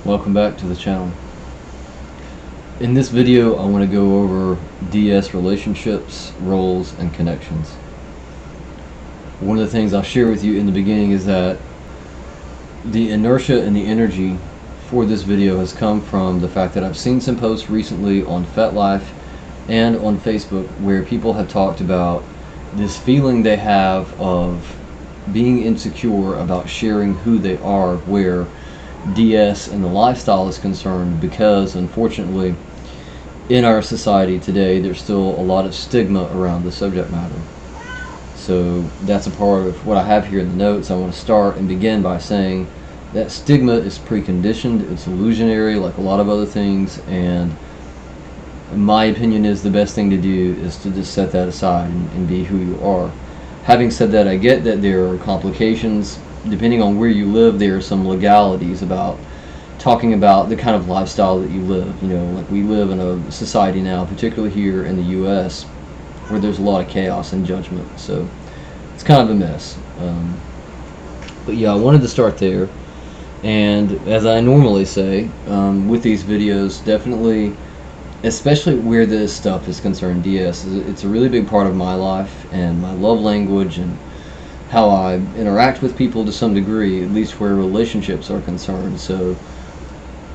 Welcome back to the channel. In this video I want to go over DS relationships, roles, and connections. One of the things I'll share with you in the beginning is that the inertia and the energy for this video has come from the fact that I've seen some posts recently on FetLife and on Facebook where people have talked about this feeling they have of being insecure about sharing who they are where DS and the lifestyle is concerned, because unfortunately in our society today there's still a lot of stigma around the subject matter. So that's a part of what I have here in the notes. I want to start and begin by saying that stigma is preconditioned, it's illusionary like a lot of other things, and my opinion is the best thing to do is to just set that aside and be who you are. Having said that, I get that there are complications. Depending on where you live, there are some legalities about talking about the kind of lifestyle that you live. You know, like we live in a society now, particularly here in the U.S., where there's a lot of chaos and judgment. So it's kind of a mess. But yeah, I wanted to start there. And as I normally say with these videos, definitely, especially where this stuff is concerned, DS, it's a really big part of my life and my love language and how I interact with people to some degree, at least where relationships are concerned. So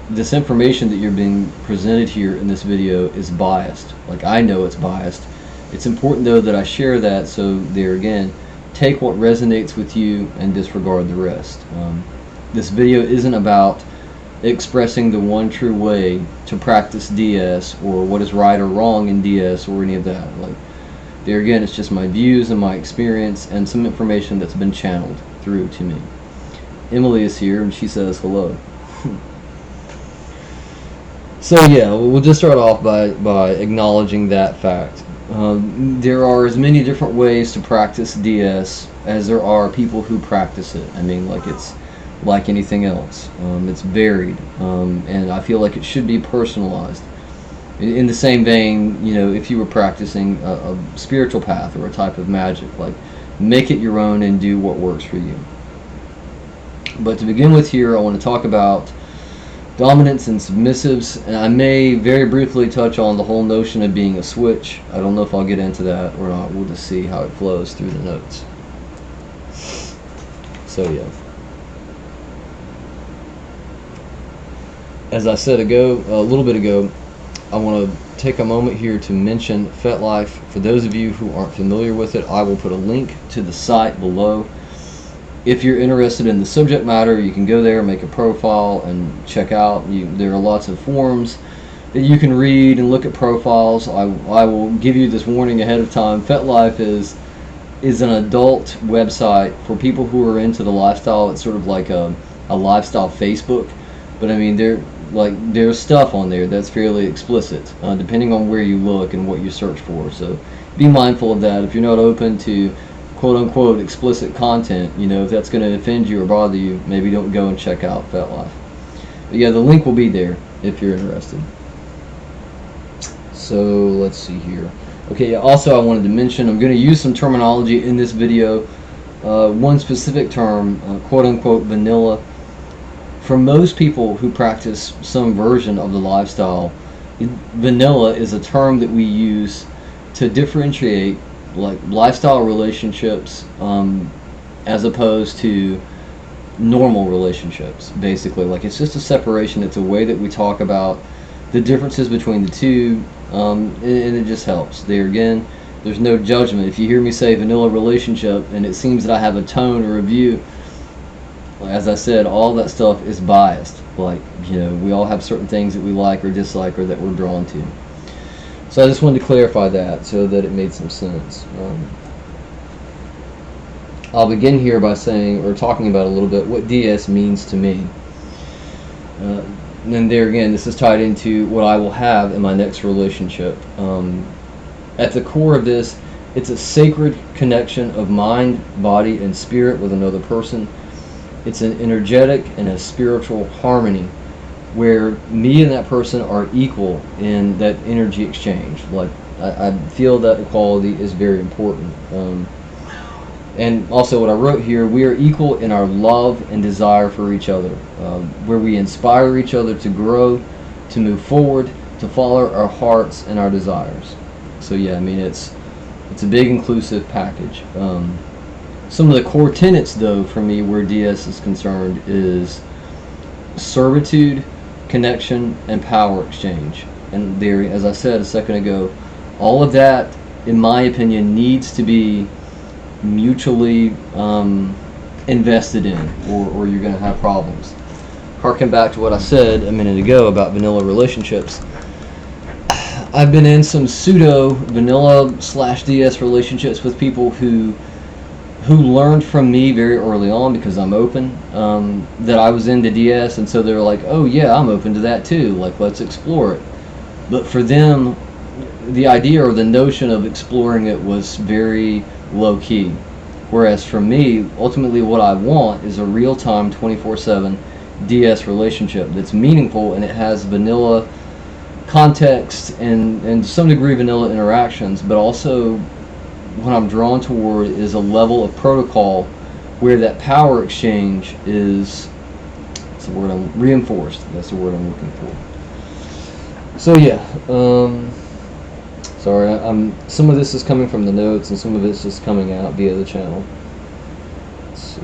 this information that you're being presented here in this video is biased. Like, I know it's biased. It's important though that I share that, so there again, take what resonates with you and disregard the rest. This video isn't about expressing the one true way to practice DS or what is right or wrong in DS or any of that. Like, there again, it's just my views and my experience and some information that's been channeled through to me. Emily is here and she says hello. So yeah, we'll just start off by acknowledging that fact. There are as many different ways to practice DS as there are people who practice it. I mean, like, it's like anything else. It's varied, and I feel like it should be personalized. In the same vein, you know, if you were practicing a spiritual path or a type of magic, like, make it your own and do what works for you. But to begin with here, I want to talk about dominants and submissives, and I may very briefly touch on the whole notion of being a switch. I don't know if I'll get into that or not. We'll just see how it flows through the notes. So yeah. As I said a little bit ago, I want to take a moment here to mention FetLife. For those of you who aren't familiar with it, I will put a link to the site below. If you're interested in the subject matter, you can go there, make a profile, and check out. There are lots of forums that you can read and look at profiles. I will give you this warning ahead of time. FetLife is an adult website for people who are into the lifestyle. It's sort of like a lifestyle Facebook, but I mean, there's stuff on there that's fairly explicit, depending on where you look and what you search for. So be mindful of that. If you're not open to quote-unquote explicit content, you know, if that's going to offend you or bother you, maybe don't go and check out FetLife. But yeah, the link will be there if you're interested. So let's see here. Okay, also I wanted to mention, I'm going to use some terminology in this video. One specific term, quote-unquote vanilla. For most people who practice some version of the lifestyle, vanilla is a term that we use to differentiate like lifestyle relationships as opposed to normal relationships. Basically, like, it's just a separation. It's a way that we talk about the differences between the two, and it just helps. There again, there's no judgment. If you hear me say vanilla relationship and it seems that I have a tone or a view, as I said, all that stuff is biased. Like, you know, we all have certain things that we like or dislike or that we're drawn to. So I just wanted to clarify that so that it made some sense. I'll begin here by saying, or talking about a little bit, what DS means to me. And then there again, this is tied into what I will have in my next relationship. At the core of this, it's a sacred connection of mind, body, and spirit with another person. It's an energetic and a spiritual harmony where me and that person are equal in that energy exchange. Like, I feel that equality is very important. And also what I wrote here, we are equal in our love and desire for each other, where we inspire each other to grow, to move forward, to follow our hearts and our desires. So yeah, I mean, it's a big inclusive package. Some of the core tenets, though, for me, where DS is concerned, is servitude, connection, and power exchange. And there, as I said a second ago, all of that, in my opinion, needs to be mutually invested in, or you're going to have problems. Harken back to what I said a minute ago about vanilla relationships. I've been in some pseudo vanilla / DS relationships with people who learned from me very early on, because I'm open, that I was into DS, and so they were like, oh yeah, I'm open to that too, like, let's explore it. But for them, the idea or the notion of exploring it was very low key. Whereas for me, ultimately what I want is a real-time 24/7 DS relationship that's meaningful, and it has vanilla context and to some degree vanilla interactions, but also what I'm drawn toward is a level of protocol where that power exchange is, that's the word I'm reinforced. That's the word I'm looking for. So yeah, sorry, some of this is coming from the notes and some of it's just coming out via the channel. Let's see.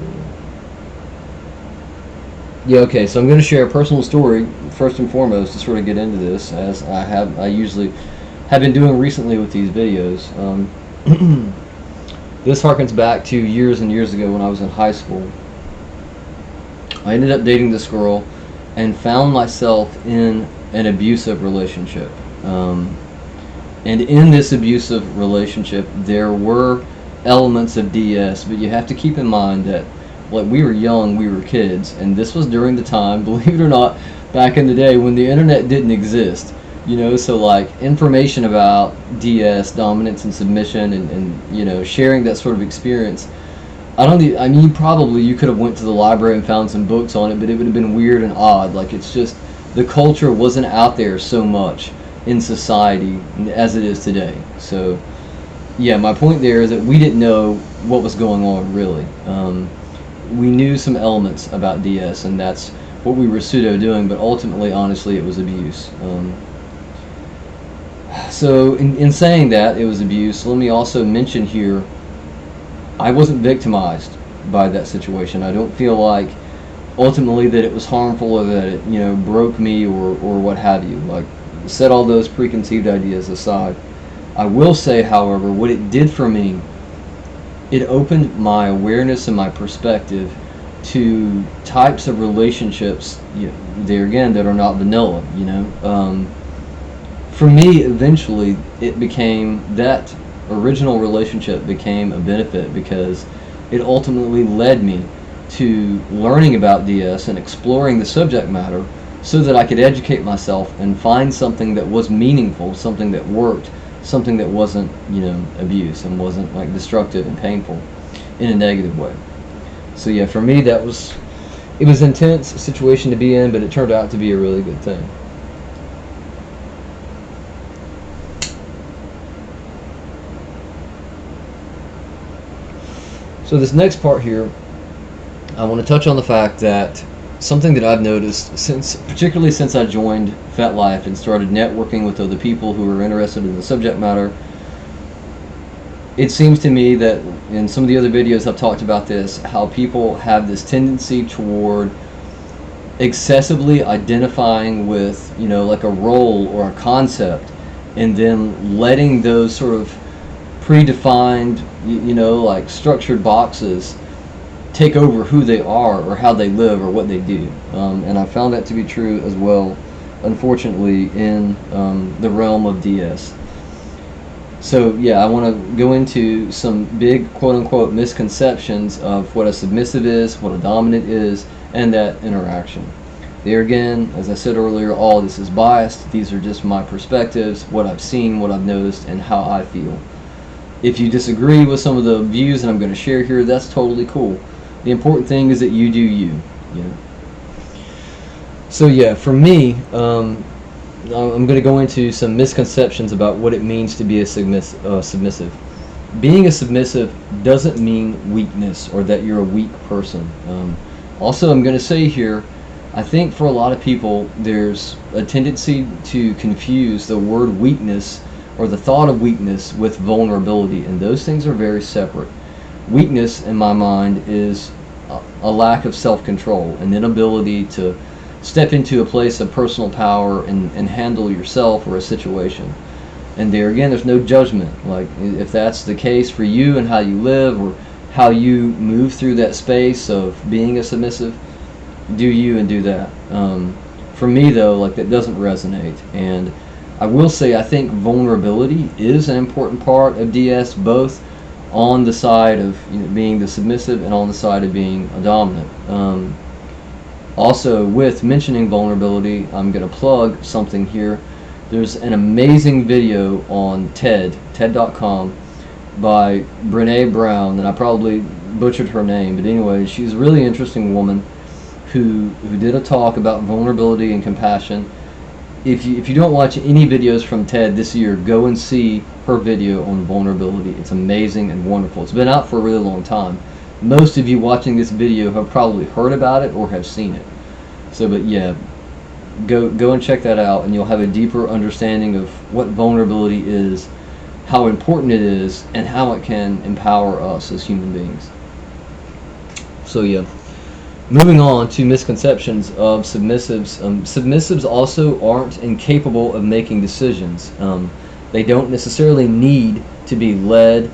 Yeah, okay, so I'm going to share a personal story first and foremost to sort of get into this, as I usually have been doing recently with these videos. This harkens back to years and years ago when I was in high school. I ended up dating this girl and found myself in an abusive relationship. And in this abusive relationship, there were elements of DS, but you have to keep in mind that, like, we were young, we were kids, and this was during the time, believe it or not, back in the day when the internet didn't exist. You know, so like information about DS, dominance and submission, and you know, sharing that sort of experience. I mean, you could have went to the library and found some books on it, but it would have been weird and odd. Like, it's just, the culture wasn't out there so much in society as it is today. So yeah, my point there is that we didn't know what was going on, really. We knew some elements about DS, and that's what we were pseudo doing, but ultimately, honestly, it was abuse. So in saying that it was abuse, let me also mention here, I wasn't victimized by that situation. I don't feel like ultimately that it was harmful or that it, you know, broke me or what have you. Like, set all those preconceived ideas aside. I will say, however, what it did for me, it opened my awareness and my perspective to types of relationships, you know, there again, that are not vanilla, you know. For me, eventually, it became, that original relationship became a benefit because it ultimately led me to learning about DS and exploring the subject matter so that I could educate myself and find something that was meaningful, something that worked, something that wasn't, you know, abuse and wasn't like destructive and painful in a negative way. So yeah, for me, it was an intense situation to be in, but it turned out to be a really good thing. So this next part here, I want to touch on the fact that something that I've noticed particularly since I joined FetLife and started networking with other people who are interested in the subject matter, it seems to me that in some of the other videos I've talked about this, how people have this tendency toward excessively identifying with, you know, like a role or a concept, and then letting those sort of predefined, you know, like structured boxes take over who they are or how they live or what they do. And I found that to be true as well, unfortunately, in the realm of DS. So yeah, I want to go into some big quote-unquote misconceptions of what a submissive is, what a dominant is, and that interaction. There again, as I said earlier, all of this is biased. These are just my perspectives, what I've seen, what I've noticed, and how I feel. If you disagree with some of the views that I'm going to share here, that's totally cool. The important thing is that you do you. You know? So yeah, for me, I'm going to go into some misconceptions about what it means to be a submissive. being a submissive doesn't mean weakness or that you're a weak person. Also, I'm going to say here, I think for a lot of people, there's a tendency to confuse the word weakness or the thought of weakness with vulnerability, and those things are very separate. Weakness, in my mind, is a lack of self-control, an inability to step into a place of personal power and handle yourself or a situation. And there again, there's no judgment. Like, if that's the case for you and how you live or how you move through that space of being a submissive, do you and do that. For me though, like, that doesn't resonate. And I will say, I think vulnerability is an important part of DS, both on the side of being the submissive and on the side of being a dominant. Also, with mentioning vulnerability, I'm going to plug something here. There's an amazing video on TED.com by Brene Brown, and I probably butchered her name, but anyway, she's a really interesting woman who did a talk about vulnerability and compassion. If you don't watch any videos from TED this year, go and see her video on vulnerability. It's amazing and wonderful. It's been out for a really long time. Most of you watching this video have probably heard about it or have seen it. So, but yeah, go and check that out, and you'll have a deeper understanding of what vulnerability is, how important it is, and how it can empower us as human beings. So yeah, moving on to misconceptions of submissives. Submissives also aren't incapable of making decisions. They don't necessarily need to be led,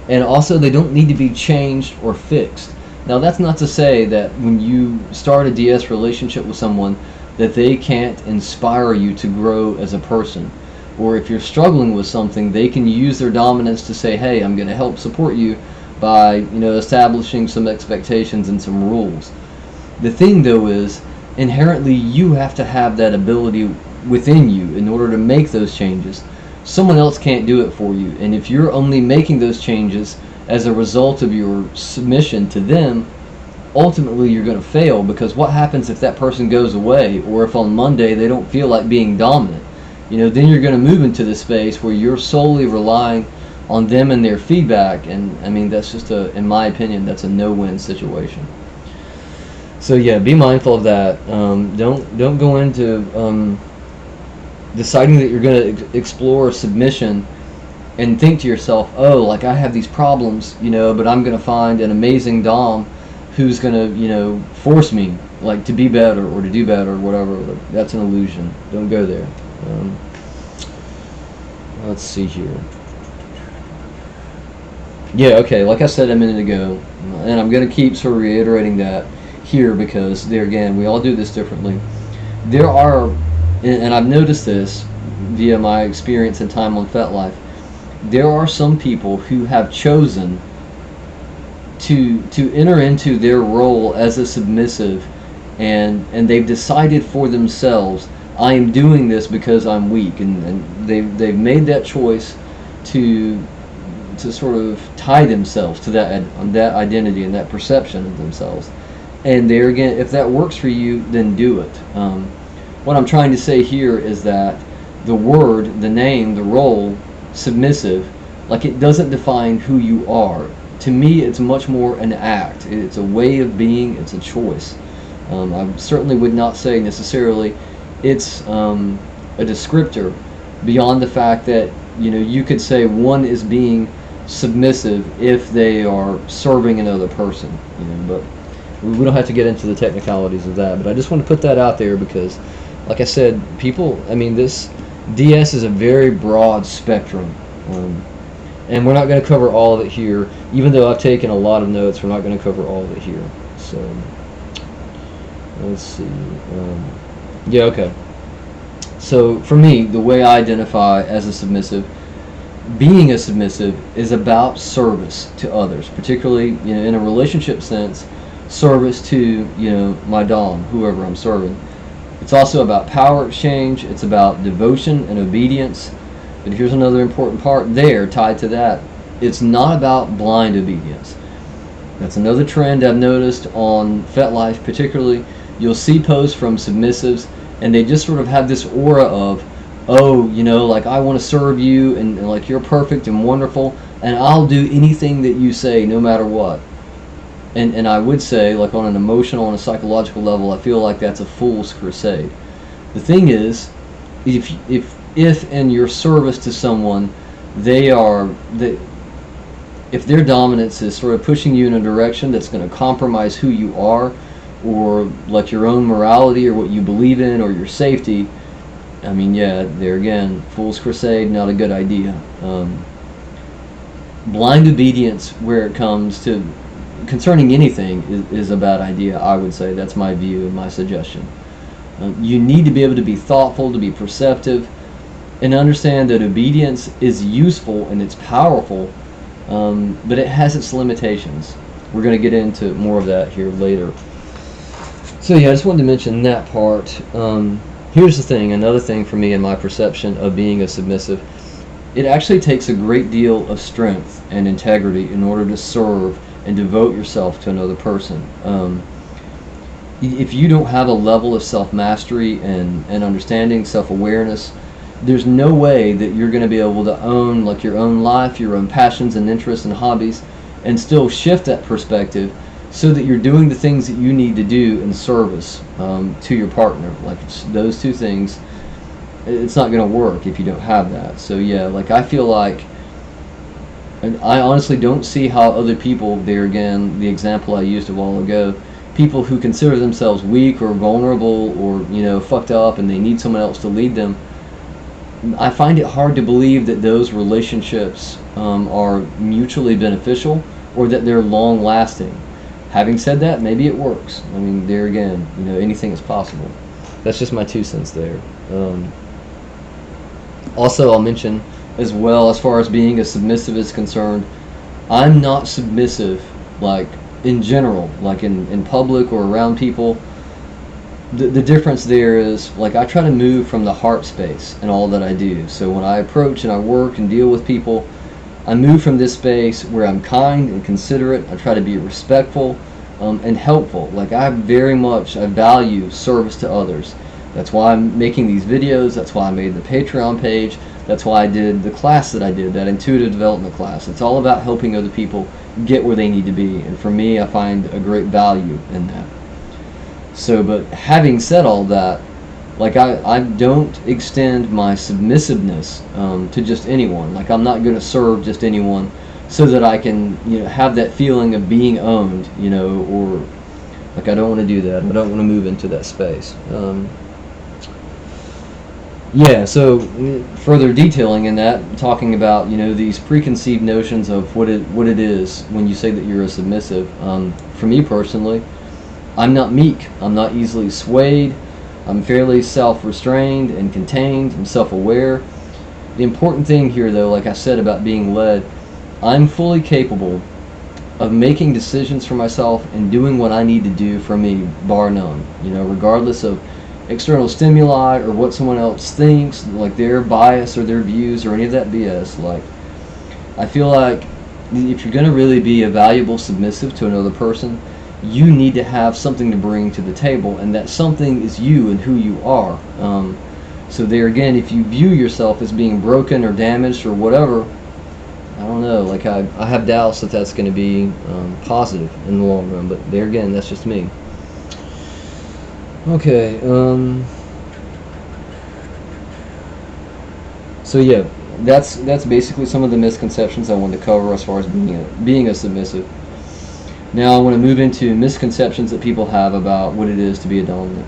and also they don't need to be changed or fixed. Now, that's not to say that when you start a DS relationship with someone that they can't inspire you to grow as a person. Or if you're struggling with something, they can use their dominance to say, hey, I'm going to help support you by establishing some expectations and some rules. The thing though is, inherently you have to have that ability within you in order to make those changes. Someone else can't do it for you, and if you're only making those changes as a result of your submission to them, ultimately you're going to fail, because what happens if that person goes away, or if on Monday they don't feel like being dominant? Then you're going to move into this space where you're solely relying on them and their feedback, and I mean, that's just in my opinion, that's a no-win situation. So yeah, be mindful of that. Don't go into deciding that you're going to explore submission and think to yourself, oh, like, I have these problems, but I'm going to find an amazing dom who's going to, force me, like, to be better or to do better or whatever. That's an illusion. Don't go there. Let's see here. Yeah, okay, like I said a minute ago, and I'm going to keep sort of reiterating that here, because there again, we all do this differently. There are, and I've noticed this via my experience and time on FetLife, there are some people who have chosen to enter into their role as a submissive, and they've decided for themselves, I am doing this because I'm weak, and they've made that choice to sort of tie themselves to that identity and that perception of themselves. And there again, if that works for you, then do it. What I'm trying to say here is that the word, the name, the role, submissive, like, it doesn't define who you are. To me, it's much more an act. It's a way of being. It's a choice. I certainly would not say necessarily it's a descriptor, beyond the fact that you could say one is being submissive if they are serving another person. But we don't have to get into the technicalities of that. But I just want to put that out there because, like I said, this DS is a very broad spectrum. And we're not going to cover all of it here. Even though I've taken a lot of notes, we're not going to cover all of it here. So, let's see. Yeah, okay. So, for me, the way I identify as a submissive, being a submissive is about service to others, particularly, in a relationship sense, service to, my dom, whoever I'm serving. It's also about power exchange. It's about devotion and obedience. But here's another important part there tied to that. It's not about blind obedience. That's another trend I've noticed on FetLife particularly. You'll see posts from submissives, and they just sort of have this aura of, oh, like, I want to serve you, and like, you're perfect and wonderful, and I'll do anything that you say no matter what. And I would say, like, on an emotional and a psychological level, I feel like that's a fool's crusade. The thing is, if in your service to someone, if their dominance is sort of pushing you in a direction that's going to compromise who you are, or like your own morality or what you believe in or your safety, I mean, yeah, there again, fool's crusade, not a good idea. Blind obedience where it comes to concerning anything is a bad idea, I would say. That's my view and my suggestion. You need to be able to be thoughtful, to be perceptive, and understand that obedience is useful and it's powerful, but it has its limitations. We're going to get into more of that here later. So yeah, I just wanted to mention that part. Here's the thing, another thing for me in my perception of being a submissive, it actually takes a great deal of strength and integrity in order to serve and devote yourself to another person. If you don't have a level of self-mastery and understanding, self-awareness, there's no way that you're going to be able to own like your own life, your own passions and interests and hobbies, and still shift that perspective so that you're doing the things that you need to do in service to your partner. Like, those two things, it's not going to work if you don't have that. So yeah, like, I feel like, and I honestly don't see how other people, there again, the example I used a while ago, people who consider themselves weak or vulnerable or, fucked up and they need someone else to lead them, I find it hard to believe that those relationships are mutually beneficial or that they're long lasting. Having said that, maybe it works. I mean, there again, anything is possible. That's just my 2 cents there. Also, I'll mention as well, as far as being a submissive is concerned, I'm not submissive, like, in general, like in public or around people. The difference there is, like, I try to move from the heart space in all that I do. So when I approach and I work and deal with people, I move from this space where I'm kind and considerate. I try to be respectful and helpful. Like, I value service to others. That's why I'm making these videos. That's why I made the Patreon page. That's why I did the class that I did, that intuitive development class. It's all about helping other people get where they need to be. And for me, I find a great value in that. So, but having said all that, like, I don't extend my submissiveness to just anyone. Like, I'm not going to serve just anyone so that I can, have that feeling of being owned, or, like, I don't want to do that. I don't want to move into that space. Yeah, so further detailing in that, talking about, these preconceived notions of what it is when you say that you're a submissive. For me personally, I'm not meek. I'm not easily swayed. I'm fairly self-restrained and contained. I'm self-aware. The important thing here, though, like I said about being led, I'm fully capable of making decisions for myself and doing what I need to do for me, bar none. Regardless of external stimuli or what someone else thinks, like their bias or their views or any of that BS. Like, I feel like if you're going to really be a valuable submissive to another person, you need to have something to bring to the table, and that something is you and who you are. So there again, if you view yourself as being broken or damaged or whatever, I don't know, like, I have doubts that that's going to be positive in the long run, but there again, that's just me. Okay, so yeah, that's basically some of the misconceptions I wanted to cover as far as being a submissive. Now I want to move into misconceptions that people have about what it is to be a dominant.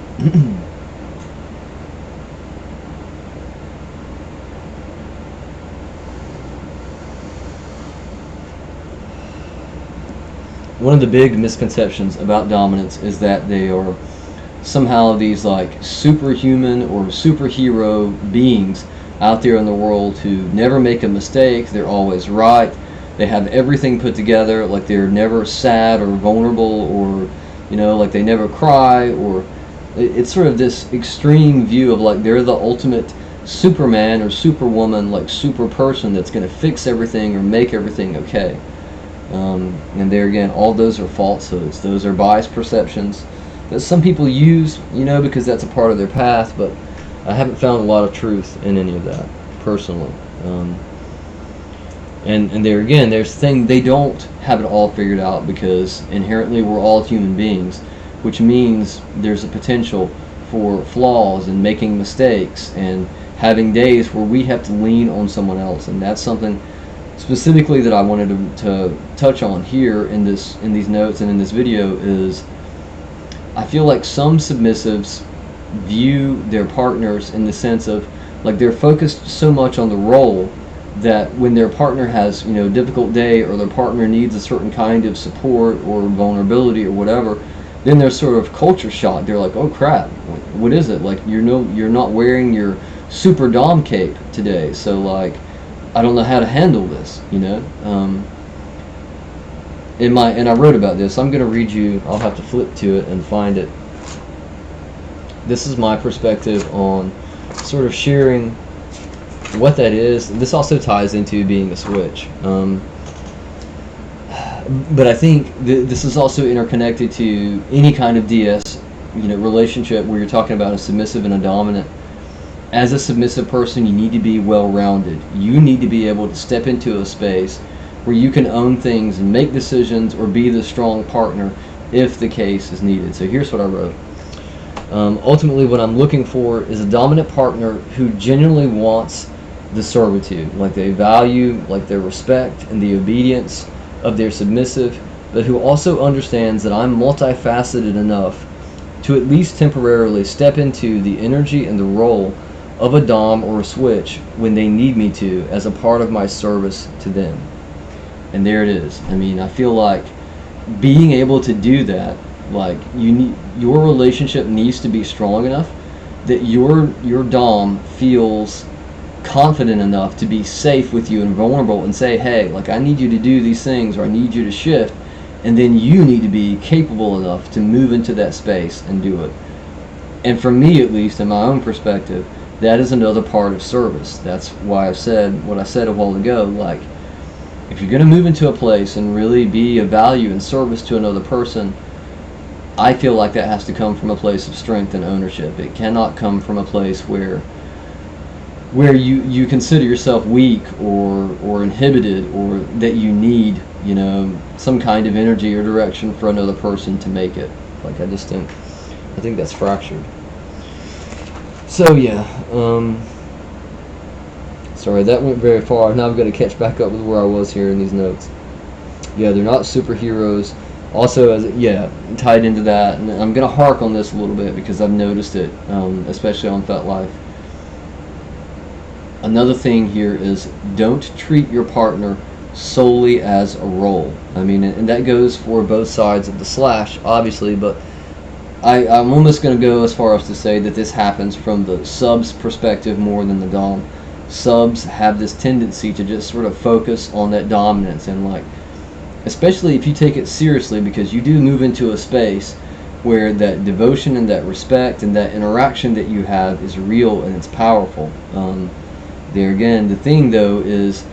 One of the big misconceptions about dominance is that they are somehow these, like, superhuman or superhero beings out there in the world who never make a mistake. They're always right. They have everything put together, like they're never sad or vulnerable, or, like they never cry, or it's sort of this extreme view of, like, they're the ultimate Superman or Superwoman, like, super person that's going to fix everything or make everything okay. And there again, all those are falsehoods. Those are biased perceptions that some people use, because that's a part of their path, but I haven't found a lot of truth in any of that, personally. And there again, there's thing they don't have it all figured out, because inherently we're all human beings, which means there's a potential for flaws and making mistakes and having days where we have to lean on someone else. And that's something specifically that I wanted to touch on here in these notes and in this video. Is I feel like some submissives view their partners in the sense of, like, they're focused so much on the role that when their partner has, a difficult day, or their partner needs a certain kind of support or vulnerability or whatever, then they're sort of culture shocked. They're like, oh crap, what is it? Like, you're not wearing your super dom cape today, so like, I don't know how to handle this, and I wrote about this. I'm going to read you, I'll have to flip to it and find it. This is my perspective on sort of sharing what that is. This also ties into being a switch. But I think this is also interconnected to any kind of DS, relationship where you're talking about a submissive and a dominant. As a submissive person, you need to be well-rounded. You need to be able to step into a space where you can own things and make decisions or be the strong partner if the case is needed. So here's what I wrote. Ultimately, what I'm looking for is a dominant partner who genuinely wants the servitude, like they value, like their respect and the obedience of their submissive, but who also understands that I'm multifaceted enough to at least temporarily step into the energy and the role of a dom or a switch when they need me to, as a part of my service to them. And there it is. I mean, I feel like being able to do that, like, your relationship needs to be strong enough that your dom feels confident enough to be safe with you and vulnerable and say, hey, like, I need you to do these things, or I need you to shift, and then you need to be capable enough to move into that space and do it. And for me, at least in my own perspective, that is another part of service. That's why I've said what I said a while ago. Like, if you're going to move into a place and really be of value and service to another person, I feel like that has to come from a place of strength and ownership. It cannot come from a place where you consider yourself weak or inhibited, or that you need, some kind of energy or direction for another person to make it. Like, I think that's fractured. So yeah, sorry, that went very far. Now I've got to catch back up with where I was here in these notes. Yeah, they're not superheroes. Also, tied into that, and I'm going to hark on this a little bit because I've noticed it, especially on FetLife. Another thing here is, don't treat your partner solely as a role. I mean, and that goes for both sides of the slash, obviously, but I'm almost going to go as far as to say that this happens from the sub's perspective more than the dom. Subs have this tendency to just sort of focus on that dominance, and like, especially if you take it seriously, because you do move into a space where that devotion and that respect and that interaction that you have is real and it's powerful. There again, the thing though is,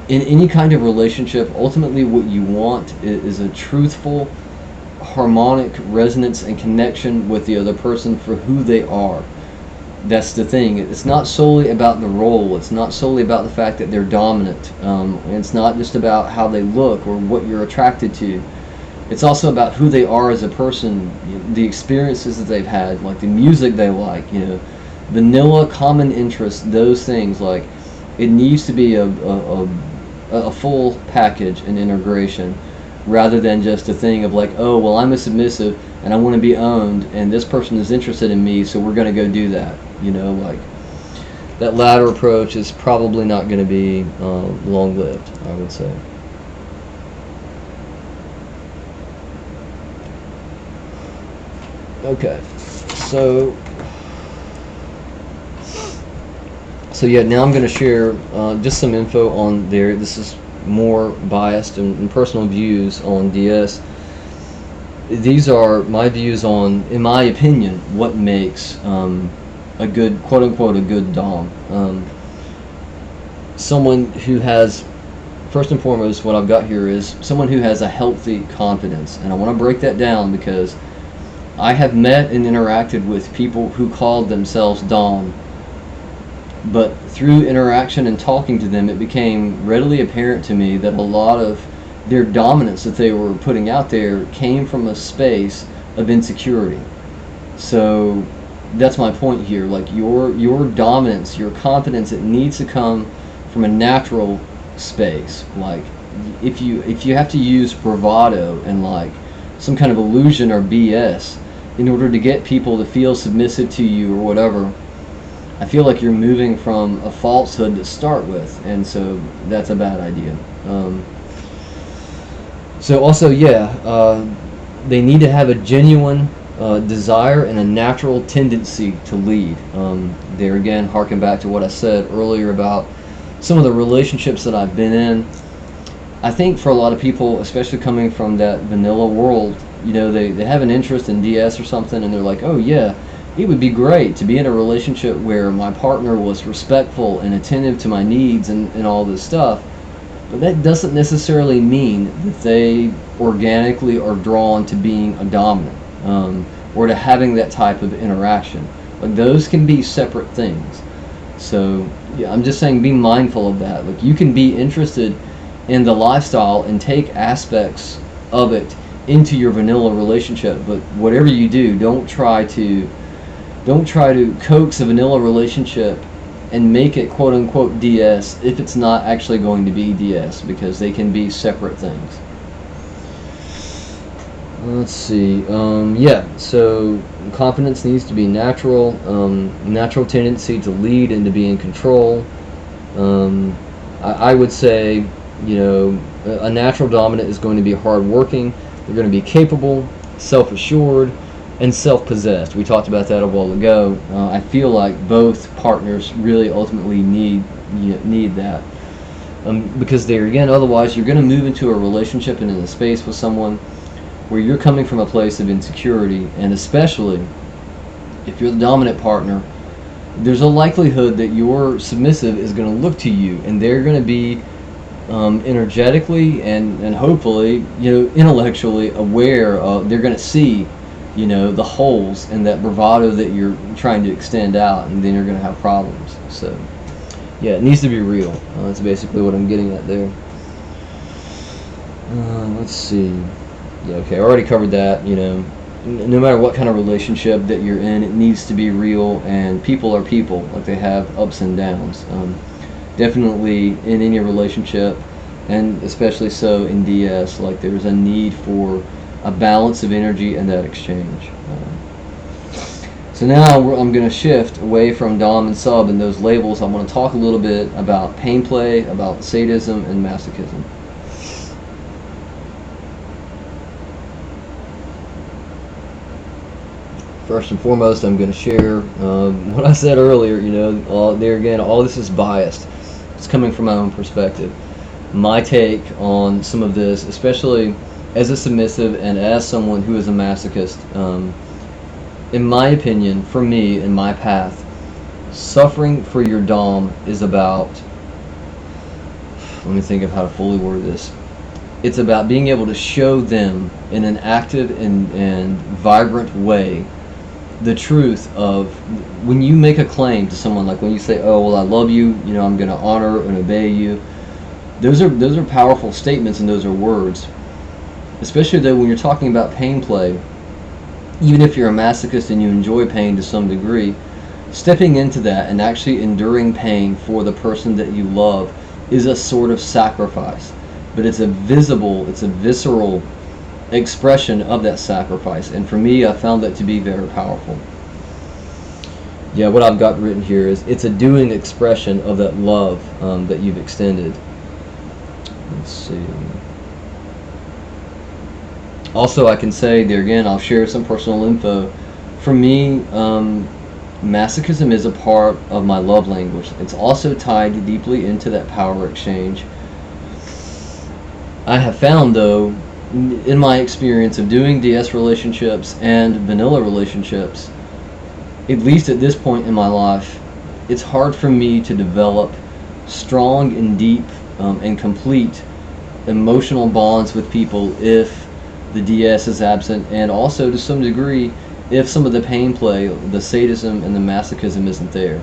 in any kind of relationship, ultimately what you want is a truthful, harmonic resonance and connection with the other person for who they are. That's the thing. It's not solely about the role. It's not solely about the fact that they're dominant. It's not just about how they look or what you're attracted to. It's also about who they are as a person, the experiences that they've had, like the music they like, vanilla common interests, those things. Like, it needs to be a full package and integration, rather than just a thing of like, oh, well, I'm a submissive and I want to be owned, and this person is interested in me, so we're going to go do that. Like, that latter approach is probably not going to be long-lived, I would say. Okay, so yeah, now I'm going to share just some info on there. This is more biased and personal views on DS. These are my views on, in my opinion, what makes a good, quote-unquote, a good dom. Someone who has, first and foremost, what I've got here is someone who has a healthy confidence. And I want to break that down because I have met and interacted with people who called themselves dom But through interaction and talking to them, it became readily apparent to me that a lot of their dominance that they were putting out there came from a space of insecurity. So that's my point here. Like your dominance, your confidence, it needs to come from a natural space. Like if you have to use bravado and like some kind of illusion or BS in order to get people to feel submissive to you or whatever, I feel like you're moving from a falsehood to start with, and so that's a bad idea. So also, yeah, they need to have a genuine desire and a natural tendency to lead. There again, harken back to what I said earlier about some of the relationships that I've been in. I think for a lot of people, especially coming from that vanilla world, they have an interest in DS or something, and they're like, oh yeah, it would be great to be in a relationship where my partner was respectful and attentive to my needs and all this stuff. But that doesn't necessarily mean that they organically are drawn to being a dominant, or to having that type of interaction. Like those can be separate things. So yeah, I'm just saying be mindful of that. Like you can be interested in the lifestyle and take aspects of it into your vanilla relationship, but whatever you do, don't try to coax a vanilla relationship and make it quote unquote DS if it's not actually going to be DS, because they can be separate things. Let's see. Yeah, so confidence needs to be natural, natural tendency to lead and to be in control. I would say, a natural dominant is going to be hardworking. They're going to be capable, self-assured, and self-possessed. We talked about that a while ago. I feel like both partners really ultimately need that, because there again, otherwise you're going to move into a relationship and in a space with someone where you're coming from a place of insecurity, and especially if you're the dominant partner, there's a likelihood that your submissive is going to look to you, and they're going to be energetically and hopefully intellectually aware of. They're going to see the holes in that bravado that you're trying to extend out, and then you're going to have problems. So yeah, it needs to be real. That's basically what I'm getting at there. Let's see. Yeah, okay, I already covered that. No matter what kind of relationship that you're in, it needs to be real, and people are people. Like, they have ups and downs. Definitely in any relationship, and especially so in DS, like there's a need for a balance of energy and that exchange. So now I'm going to shift away from Dom and Sub and those labels. I want to talk a little bit about pain play, about sadism and masochism. First and foremost, I'm going to share what I said earlier. There again, all this is biased. It's coming from my own perspective. My take on some of this, especially as a submissive and as someone who is a masochist, in my opinion, for me, in my path, suffering for your Dom is about, let me think of how to fully word this. It's about being able to show them in an active and vibrant way the truth of, when you make a claim to someone, like when you say, oh, well, I love you, I'm going to honor and obey you. Those are powerful statements, and those are words. Especially though when you're talking about pain play, even if you're a masochist and you enjoy pain to some degree, stepping into that and actually enduring pain for the person that you love is a sort of sacrifice. But it's a visceral expression of that sacrifice, and for me, I found that to be very powerful. Yeah, what I've got written here is, it's a doing expression of that love that you've extended. Let's see. Also, I can say there again, I'll share some personal info. For me, masochism is a part of my love language. It's also tied deeply into that power exchange. I have found, though, in my experience of doing DS relationships and vanilla relationships, at least at this point in my life, it's hard for me to develop strong and deep and complete emotional bonds with people if the DS is absent, and also to some degree if some of the pain play, the sadism and the masochism isn't there.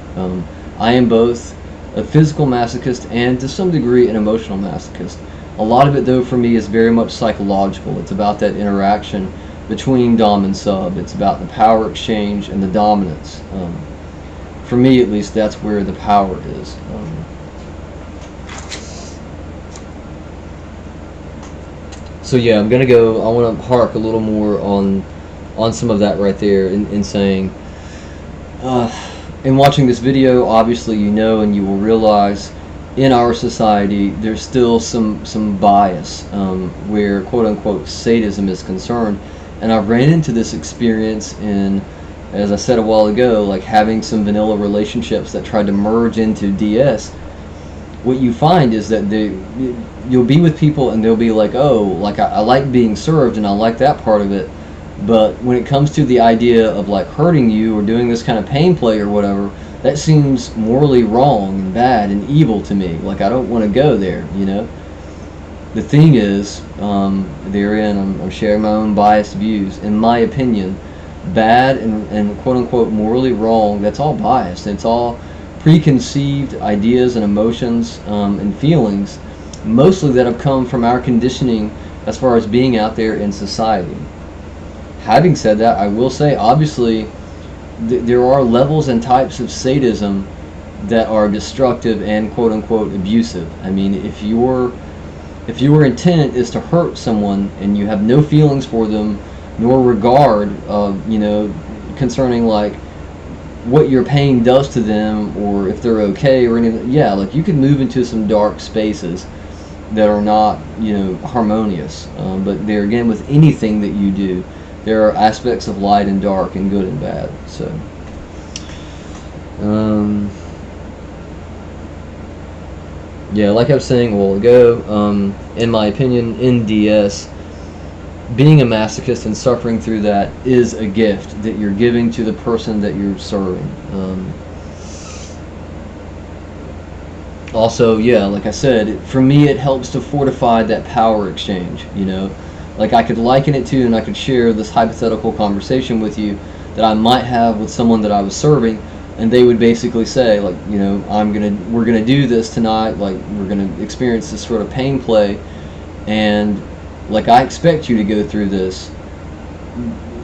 I am both a physical masochist and to some degree an emotional masochist. A lot of it though for me is very much psychological. It's about that interaction between dom and sub. It's about the power exchange and the dominance. For me at least, that's where the power is. So yeah, I'm gonna go. I want to hark a little more on some of that right there in saying, in watching this video, obviously you know and you will realize in our society there's still some bias where quote unquote sadism is concerned, and I've ran into this experience in, as I said a while ago, like having some vanilla relationships that tried to merge into DS. What you find is that you'll be with people and they'll be like, oh, like I like being served and I like that part of it, but when it comes to the idea of like hurting you or doing this kind of pain play or whatever, that seems morally wrong and bad and evil to me. Like I don't want to go there, you know. The thing is, therein I'm sharing my own biased views. In my opinion, bad and quote unquote morally wrong, that's all biased. It's all preconceived ideas and emotions and feelings, mostly that have come from our conditioning as far as being out there in society. Having said that, I will say, obviously, there are levels and types of sadism that are destructive and quote unquote abusive. I mean, if your intent is to hurt someone and you have no feelings for them nor regard you know, concerning like what your pain does to them or if they're okay or anything, yeah, like you can move into some dark spaces that are not, you know, harmonious. But there again, with anything that you do, there are aspects of light and dark and good and bad. So yeah, like I was saying a while ago, in my opinion, in DS, being a masochist and suffering through that is a gift that you're giving to the person that you're serving. Also, yeah, like I said, for me it helps to fortify that power exchange, you know. Like I could liken it to, and I could share this hypothetical conversation with you that I might have with someone that I was serving, and they would basically say, like, you know, we're gonna do this tonight, like we're gonna experience this sort of pain play, and like I expect you to go through this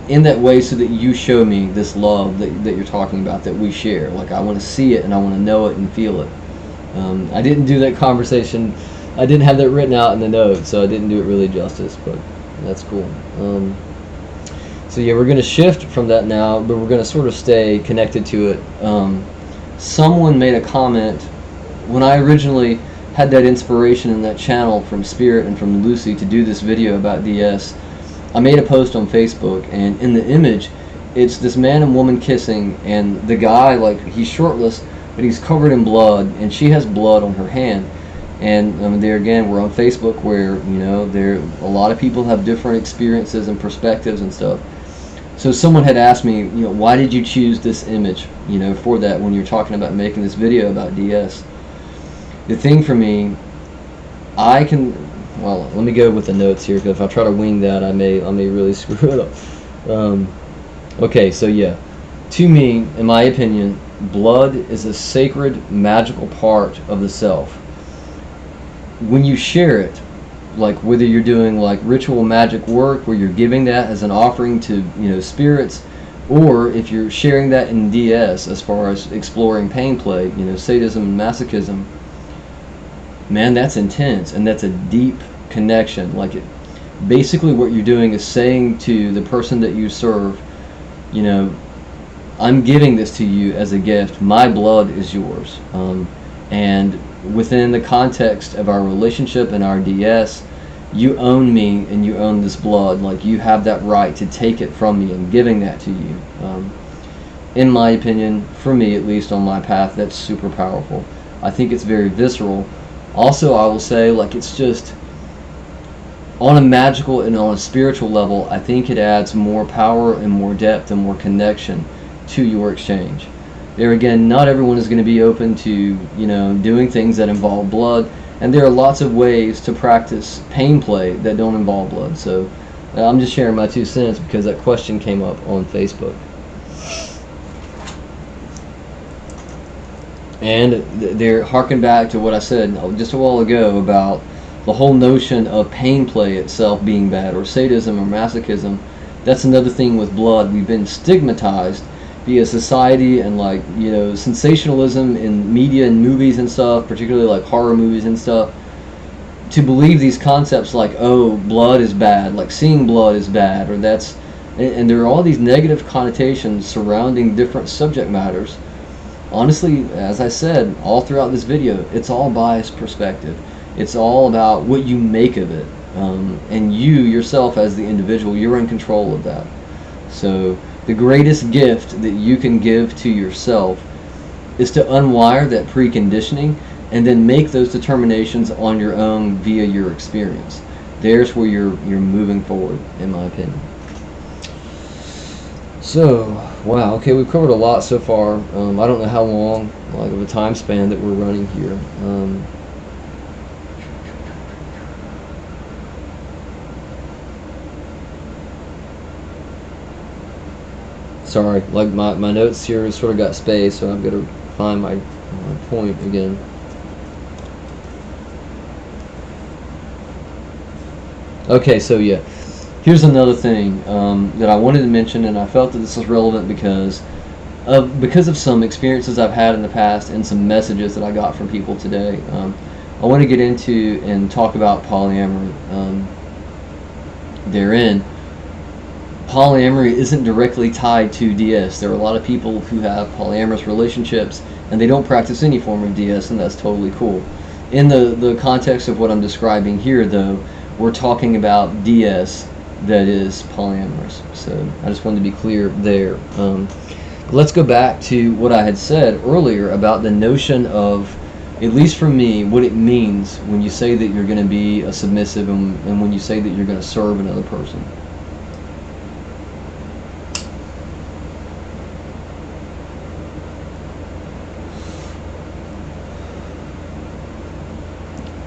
in that way so that you show me this love that you're talking about, that we share. Like I want to see it and I want to know it and feel it. I didn't do that conversation. I didn't have that written out in the notes, so I didn't do it really justice, but that's cool. So yeah, we're going to shift from that now, but we're going to sort of stay connected to it. Someone made a comment when I originally had that inspiration in that channel from Spirit and from Lucy to do this video about DS. I made a post on Facebook, and in the image, it's this man and woman kissing, and the guy, like, he's shirtless, but he's covered in blood, and she has blood on her hand. And there again, we're on Facebook where, you know, a lot of people have different experiences and perspectives and stuff. So someone had asked me, you know, why did you choose this image, you know, for that when you're talking about making this video about DS? The thing for me, well, let me go with the notes here, because if I try to wing that, I may really screw it up. Okay, so yeah, to me, in my opinion, blood is a sacred, magical part of the self. When you share it, like whether you're doing like ritual magic work where you're giving that as an offering to, you know, spirits, or if you're sharing that in DS as far as exploring pain play, you know, sadism and masochism, man, that's intense, and that's a deep connection. Like basically what you're doing is saying to the person that you serve, you know, I'm giving this to you as a gift. My blood is yours. And within the context of our relationship and our DS, you own me and you own this blood. Like you have that right to take it from me. I'm giving that to you. In my opinion, for me at least on my path, that's super powerful. I think it's very visceral. Also, I will say, like, it's just on a magical and on a spiritual level, I think it adds more power and more depth and more connection to your exchange. There again, not everyone is going to be open to, you know, doing things that involve blood, and there are lots of ways to practice pain play that don't involve blood. So I'm just sharing my 2 cents because that question came up on Facebook. And they're harking back to what I said just a while ago about the whole notion of pain play itself being bad, or sadism or masochism. That's another thing with blood. We've been stigmatized via society and, like, sensationalism in media and movies and stuff, particularly like horror movies and stuff, to believe these concepts like, oh, blood is bad, like seeing blood is bad, or that's, and there are all these negative connotations surrounding different subject matters. Honestly, as I said all throughout this video, it's all biased perspective. It's all about what you make of it. And you yourself as the individual, you're in control of that. So the greatest gift that you can give to yourself is to unwire that preconditioning and then make those determinations on your own via your experience. There's where you're moving forward, in my opinion. So, wow, okay, we've covered a lot so far. I don't know how long, like, of a time span that we're running here. Sorry, like my notes here sort of got spaced, so I've got to find my point again. Okay, so yeah, here's another thing that I wanted to mention, and I felt that this was relevant because of some experiences I've had in the past and some messages that I got from people today. I want to get into and talk about polyamory. Therein, polyamory isn't directly tied to DS. There are a lot of people who have polyamorous relationships and they don't practice any form of DS, and that's totally cool. In the context of what I'm describing here, though, we're talking about DS that is polyamorous. So I just wanted to be clear there. Let's go back to what I had said earlier about the notion of, at least for me, what it means when you say that you're going to be a submissive and when you say that you're going to serve another person.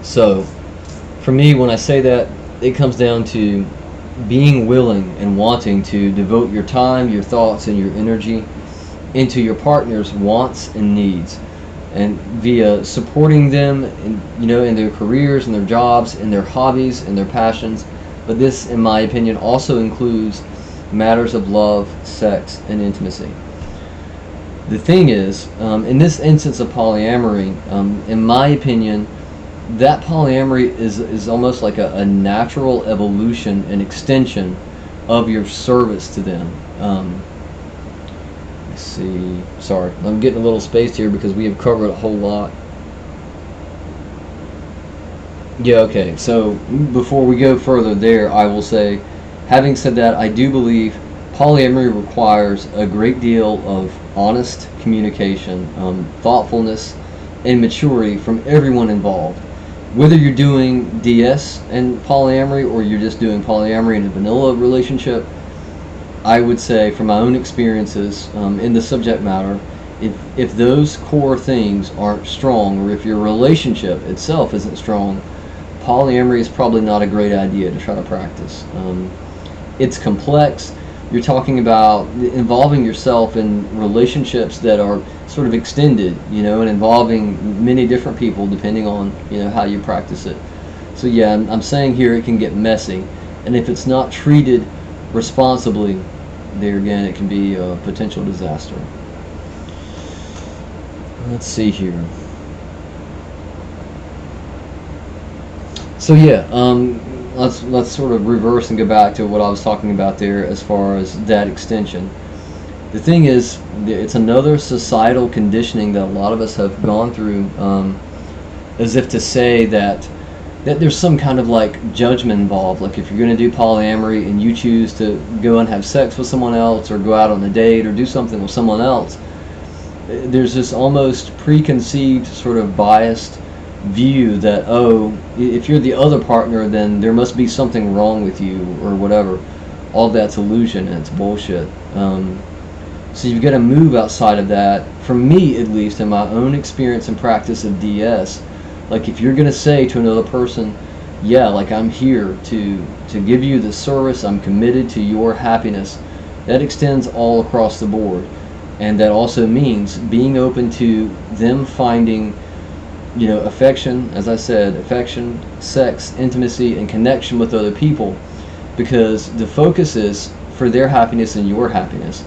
So, for me, when I say that, it comes down to being willing and wanting to devote your time, your thoughts, and your energy into your partner's wants and needs, and via supporting them in their careers and their jobs and their hobbies and their passions. But this, in my opinion, also includes matters of love, sex, and intimacy. The thing is, in this instance of polyamory, in my opinion, that polyamory is almost like a natural evolution and extension of your service to them. Let's see. Sorry, I'm getting a little spaced here because we have covered a whole lot. Yeah, okay. So before we go further there, I will say, having said that, I do believe polyamory requires a great deal of honest communication, thoughtfulness, and maturity from everyone involved. Whether you're doing DS and polyamory or you're just doing polyamory in a vanilla relationship, I would say from my own experiences in the subject matter, if those core things aren't strong, or if your relationship itself isn't strong, polyamory is probably not a great idea to try to practice. It's complex. You're talking about involving yourself in relationships that are sort of extended, and involving many different people depending on, how you practice it. So yeah, I'm saying here it can get messy, and if it's not treated responsibly, there again it can be a potential disaster. Let's see here. So yeah, let's sort of reverse and go back to what I was talking about there as far as that extension. The thing is, it's another societal conditioning that a lot of us have gone through, as if to say that there's some kind of like judgment involved. Like if you're going to do polyamory and you choose to go and have sex with someone else, or go out on a date, or do something with someone else, there's this almost preconceived sort of biased view that, oh, if you're the other partner, then there must be something wrong with you or whatever. All that's illusion and it's bullshit. So you've got to move outside of that. For me, at least, in my own experience and practice of DS, like if you're going to say to another person, yeah, like I'm here to give you the service, I'm committed to your happiness, that extends all across the board. And that also means being open to them finding, affection, as I said, affection, sex, intimacy, and connection with other people, because the focus is for their happiness and your happiness.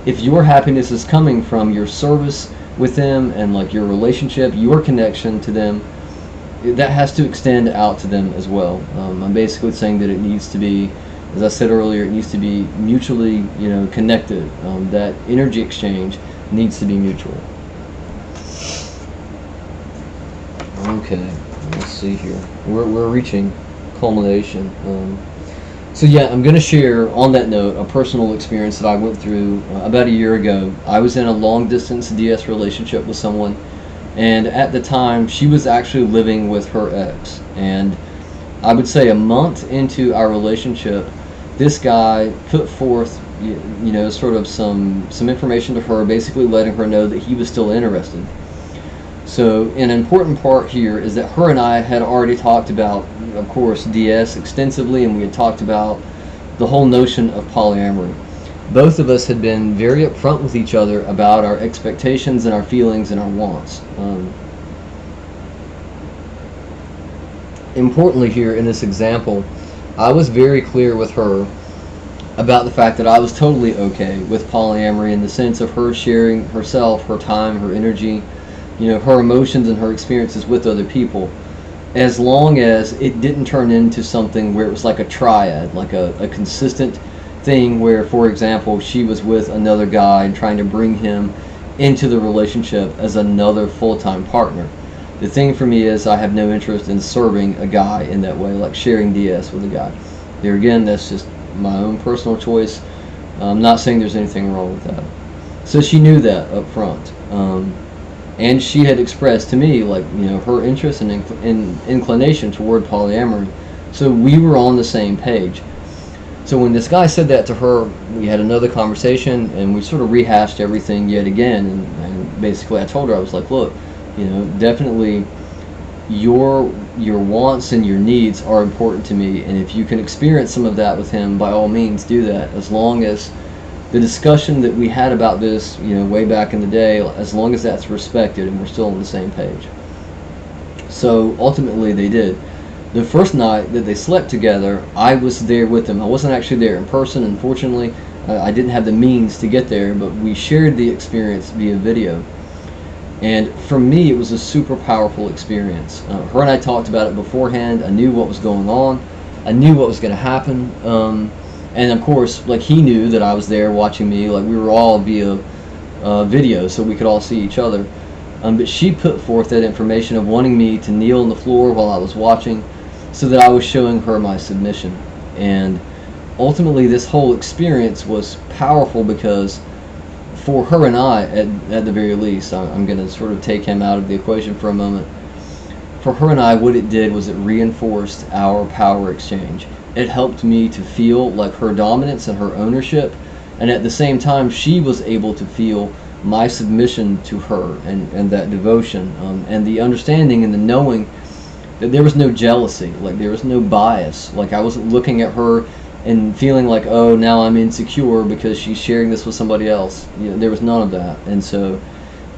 If your happiness is coming from your service with them and like your relationship, your connection to them, that has to extend out to them as well. I'm basically saying that it needs to be, as I said earlier, it needs to be mutually, connected. That energy exchange needs to be mutual. Okay, let's see here. We're reaching culmination. So yeah, I'm going to share on that note a personal experience that I went through about a year ago. I was in a long distance DS relationship with someone, and at the time she was actually living with her ex. And I would say a month into our relationship, this guy put forth, sort of some information to her, basically letting her know that he was still interested. So an important part here is that her and I had already talked about, of course, DS extensively, and we had talked about the whole notion of polyamory. Both of us had been very upfront with each other about our expectations and our feelings and our wants. Importantly here in this example, I was very clear with her about the fact that I was totally okay with polyamory in the sense of her sharing herself, her time, her energy, her emotions and her experiences with other people, as long as it didn't turn into something where it was like a triad, like a consistent thing where, for example, she was with another guy and trying to bring him into the relationship as another full-time partner. The thing for me is I have no interest in serving a guy in that way, like sharing DS with a guy. There again, that's just my own personal choice. I'm not saying there's anything wrong with that. So she knew that up front. And she had expressed to me, like, her interest and inclination toward polyamory. So we were on the same page. So when this guy said that to her, we had another conversation, and we sort of rehashed everything yet again. And basically I told her, I was like, look, definitely your wants and your needs are important to me. And if you can experience some of that with him, by all means do that, as long as the discussion that we had about this, way back in the day, as long as that's respected and we're still on the same page. So ultimately they did. The first night that they slept together, I was there with them. I wasn't actually there in person, unfortunately. I didn't have the means to get there, but we shared the experience via video. And for me, it was a super powerful experience. Her and I talked about it beforehand. I knew what was going on. I knew what was going to happen. And of course, like, he knew that I was there watching me. Like, we were all via video, so we could all see each other. But she put forth that information of wanting me to kneel on the floor while I was watching, so that I was showing her my submission. And ultimately, this whole experience was powerful because for her and I, at the very least, I'm going to sort of take him out of the equation for a moment. For her and I, what it did was it reinforced our power exchange. It helped me to feel like her dominance and her ownership, and at the same time she was able to feel my submission to her and that devotion, and the understanding and the knowing that there was no jealousy, like there was no bias, like I wasn't looking at her and feeling like, oh, now I'm insecure because she's sharing this with somebody else. There was none of that. And so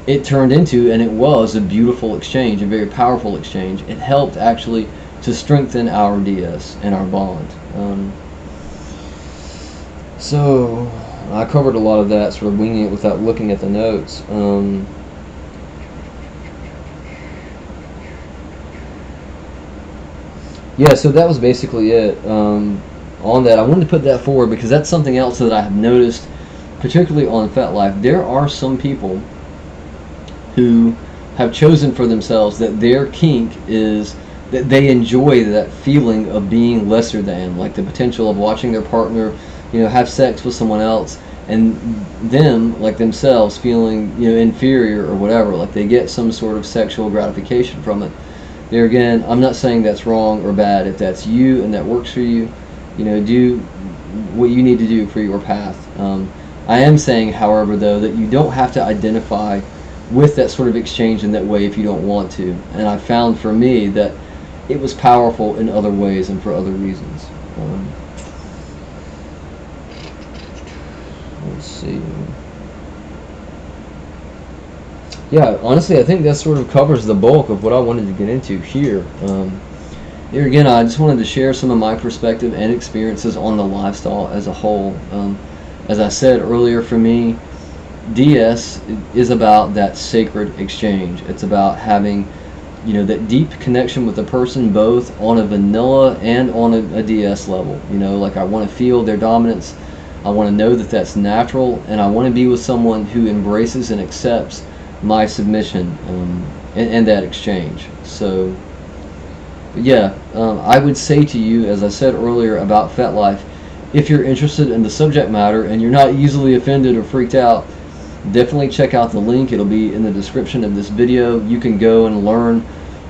it turned into, and it was, a beautiful exchange, a very powerful exchange. It helped actually to strengthen our DS and our bond. So I covered a lot of that, sort of winging it without looking at the notes. Yeah, so that was basically it. On that, I wanted to put that forward because that's something else that I have noticed, particularly on FetLife. There are some people who have chosen for themselves that their kink is that they enjoy that feeling of being lesser than, like the potential of watching their partner, have sex with someone else, and them, like themselves, feeling, inferior or whatever, like they get some sort of sexual gratification from it. There again, I'm not saying that's wrong or bad. If that's you and that works for you, do what you need to do for your path. I am saying, however, though, that you don't have to identify with that sort of exchange in that way if you don't want to. And I found for me that it was powerful in other ways and for other reasons. Let's see. Yeah, honestly, I think that sort of covers the bulk of what I wanted to get into here. Here again, I just wanted to share some of my perspective and experiences on the lifestyle as a whole. As I said earlier, for me, DS is about that sacred exchange. It's about having, that deep connection with the person, both on a vanilla and on a DS level. Like I want to feel their dominance. I want to know that that's natural, and I want to be with someone who embraces and accepts my submission, and that exchange. So, yeah, I would say to you, as I said earlier about FetLife, if you're interested in the subject matter and you're not easily offended or freaked out, definitely check out the link. It'll be in the description of this video. You can go and learn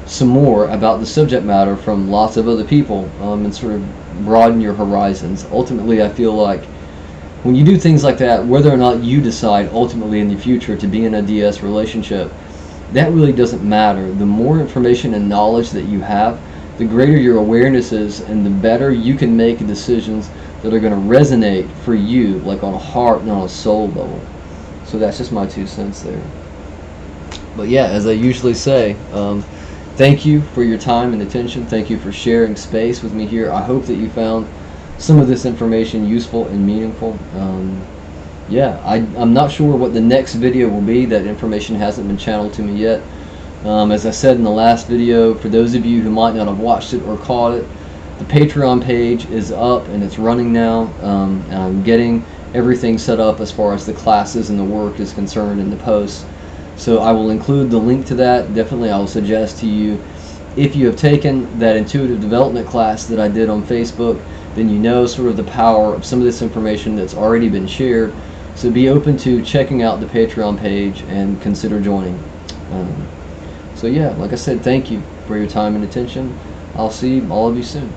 some more about the subject matter from lots of other people, and sort of broaden your horizons. Ultimately, I feel like when you do things like that, whether or not you decide ultimately in the future to be in a DS relationship, that really doesn't matter. The more information and knowledge that you have, the greater your awareness is, and the better you can make decisions that are going to resonate for you, like on a heart and on a soul level. So that's just my 2 cents there. But yeah, as I usually say, thank you for your time and attention. Thank you for sharing space with me here. I hope that you found some of this information useful and meaningful. Yeah, I'm not sure what the next video will be. That information hasn't been channeled to me yet. As I said in the last video, for those of you who might not have watched it or caught it, the Patreon page is up and it's running now, and I'm getting everything set up as far as the classes and the work is concerned in the posts. So I will include the link to that. Definitely I will suggest to you, if you have taken that intuitive development class that I did on Facebook, then you know sort of the power of some of this information that's already been shared. So be open to checking out the Patreon page and consider joining. So yeah, like I said, thank you for your time and attention. I'll see all of you soon.